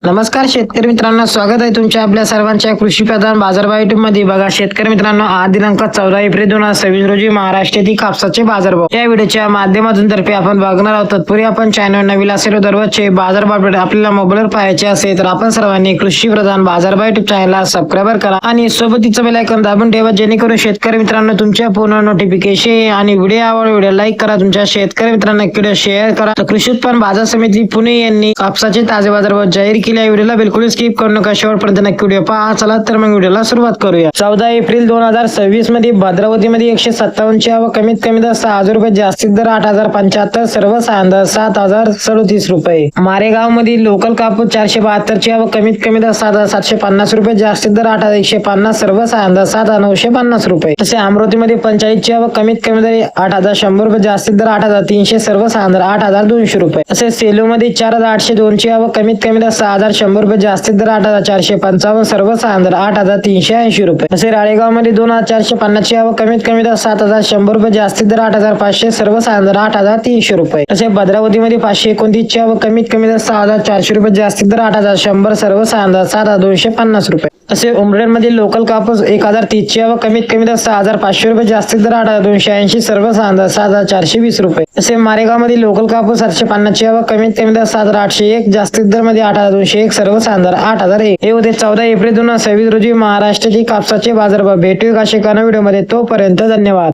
नमस्कार शेतकरी मित्रांनो, स्वागत आहे तुमच्या आपल्या सर्वांच्या कृषी प्रधान बाजारभाव युट्यूब मध्ये. बघा शेतकरी मित्रांनो, आज दिनांक 14 एप्रिल 2026 रोजी महाराष्ट्रातील कापसाचे बाजारभाव या व्हिडिओच्या माध्यमातून तर्फे आपण बघणार आहोत. तत्पूर्वी आपण चॅनल नवीन असेल दररोजचे बाजारभाव आपल्याला मोबाईलवर पाहायचे असेल तर आपण सर्वांनी कृषी प्रधान बाजारभाव युट्यूब चॅनलला सबस्क्राईब करा आणि सोबतीचं बेल आयकॉन दाबून ठेवा, जेणेकरून शेतकरी मित्रांनो तुमच्या पूर्ण नोटिफिकेशन आणि व्हिडिओ आवड व्हिडिओ लाईक करा, तुमच्या शेतकरी मित्रांना व्हिडिओ शेअर करा. तर कृषी उत्पन्न बाजार समिती पुणे यांनी कापसाचे ताजे बाजारभाव जाहीर केले. व्हिडिओला बिलकुल स्किप करू नका, शेवटपर्यंत नक्की व्हिडिओ पहा. चला तर मग व्हिडिओला सुरुवात करूया. 14 एप्रिल 2026 मध्ये भद्रावतीमध्ये 157 ची आवक, कमीत कमी दर 6,000 रुपये, जास्तीत दर 8,075, सर्वसाधारण दर 7,037 रुपये. मारेगाव मध्ये लोकल कापूस 472 ची आवक, कमीत कमी दर 7,750 रुपये, जास्तीत दर 8,150, सर्वसाधारण दर 7,950 रुपये. तसे अमरावतीमध्ये 45 ची आवक, कमीत कमी दर 8,100 रुपये, जास्तीत दर 8,300, सर्वसाधारण दर 8,200 रुपये. तसेच सेलू मध्ये 4,802 ची आवक, कमीत कमी दर 6,100 रुपये, जास्तीत दर 8,455, सर्वसाधारण दर 8,380 रुपये. तसे राळेगाव मध्ये 2,450 ची आवक, कमीत कमी दर 7,100 रुपये, जास्तीत दर 8,500, सर्वसाधारण दर 8,300 रुपये. तसे भद्रावतीमध्ये 529 ची आवक, कमीत कमी दर 6,400 रुपये, जास्तीत दर 8,100, सर्वसाधारण दर 7,250 रुपये. तसे उमरेडमध्ये लोकल कापूस 1,030 ची आवक, कमीत कमी दर 6,500 रुपये, जास्तीत दर 8,280, सर्वसाधारण दर 7,420 रुपये. तसे मारेगाव मध्ये लोकल कापूस 750 ची आवक, कमीत कमी दर 7,801, जास्तीत दर मध्ये 8,201, सर्वसाधारण दर 8,001. हे होते 14 एप्रिल 2026 रोजी महाराष्ट्रातील कापसाचे बाजारभाव. भेटूया अशा एका व्हिडिओ मध्ये, तोपर्यंत धन्यवाद.